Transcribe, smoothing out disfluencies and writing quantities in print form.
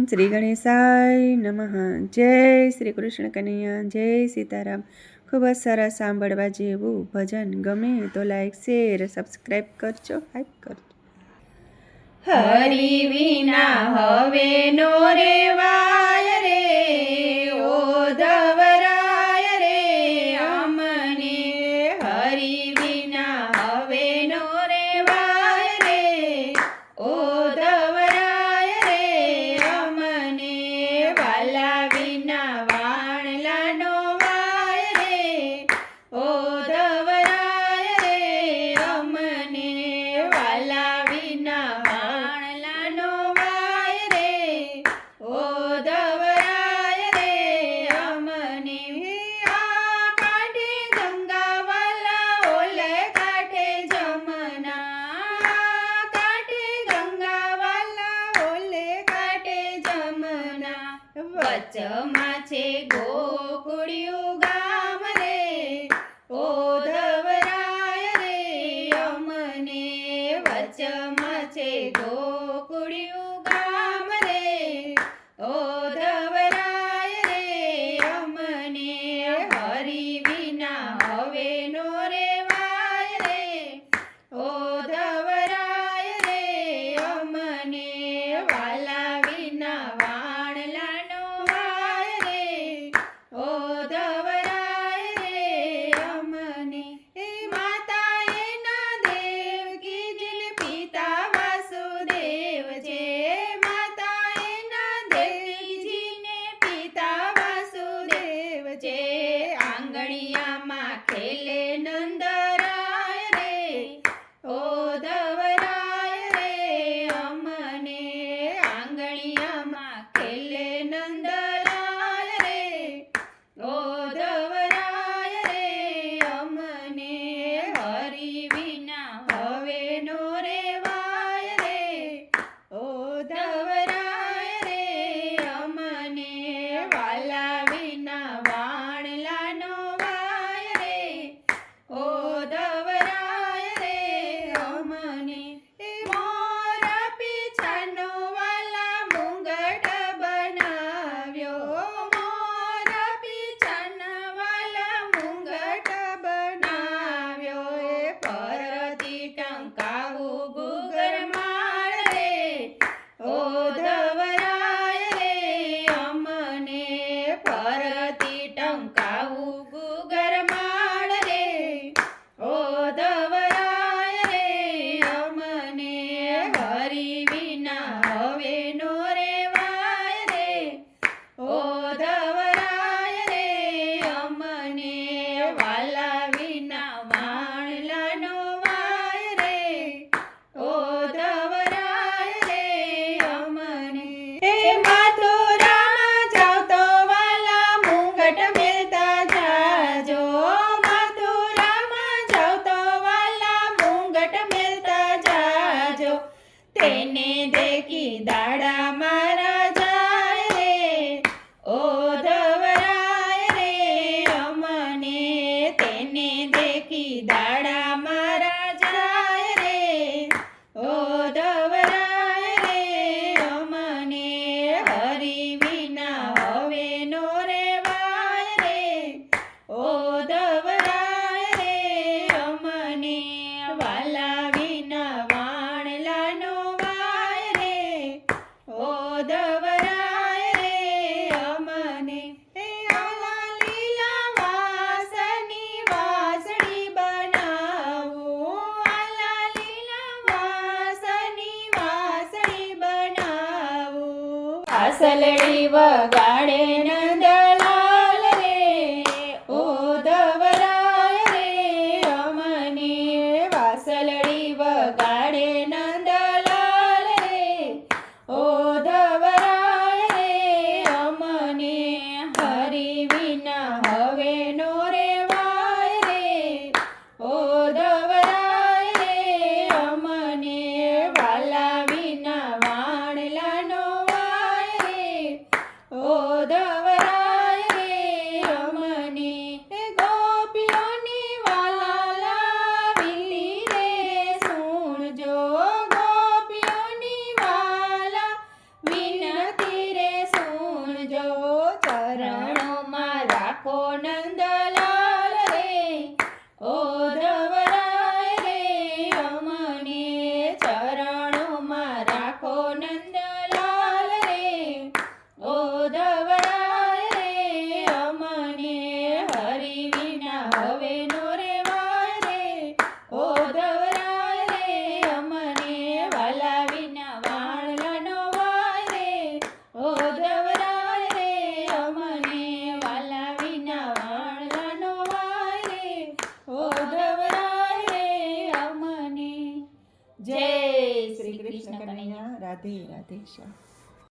શ્રી ગણેશાય નમઃ. જય શ્રી કૃષ્ણ કનૈયા, જય સીતારામ. ખૂબ જ સરસ સાંભળવા જેવું ભજન. ગમે તો લાઈક શેર સબસ્ક્રાઈબ કરજો, હાઈપ કરજો. હરિ વિના હવે નો રેવાય રે, ઓધવરાય રે અમને. હરિ વિના હવે નો રેવાય રે, ઓધવરાય રે અમને. વાલા વિના વાણલા નો વાય રે, ઓધવરાય રે અમને. વાલા વિના વચમાં છે ગોકુળિયું ગામ રે, ઓધવરાય રે અમને. વચમાં છે ગોકુળિયું ગામ રે, ઓધવરાય રે અમને. હરિ વિના હવે નો રેવાય રે, ઓધવરાય રે અમને. વાલા વિના આંગણિયામાં ખેલે નંદરાય રે, ઓધવરાય રે અમને. આંગણિયામાં ખેલે નંદરાય રે, ઓધવરાય રે અમને. હરિ વિના હવે નો રેવાય રે, ઓધવરાય રે અમને. વાલા વિના ઓધવરાય રે અમને. મોર પીછાનો વાલા મુંગટ બનાવ્યો, મોર પીછાના વાલા મુંગટ બનાવ્યો. પરથી ટંકાવું ગુગર માળ રે, ઓધવરાય રે અમને. પરથી ટંકાવું ગુગર માળ રે, ઓધવરાય રે અમને. હરિ વિના હવે નો રેવાય રે, ઓધવરાય રે અમને. વાલા વિના વાણલા નો વાય રે, ઓધવરાય રે અમને. હે મથુરામાં જાવ તો વાલા મુંગટ મેલતા જાજો, તેને દેખી દાડા મારા જાય રે, ઓધવરાય રે અમને. તેને દેખી દાડા મારા જાય રે, ઓધવરાય રે અમને. હરિ વિના હવે નો રેવાય રે, ઓધવરાય રે અમને. વાલા વિના ઓધવરાય રે અમને. આલા લીલા વાસની વાસળી બનાવું, આલા લીલા વાસની વાસળી બનાવું. વાસળી વગાડે નંદલાલ રે, ઓધવરાય રે અમને. વાસળી વગાડે નંદલાલ રે, ઓધવરાય રે અમને. હરિ વિના હવે નો રેવાય રે, ઓધવરાય રે અમને. વાલા વિના વાણલા નો વાય રે, ઓધવરાય રાધે રાધે શ્યામ.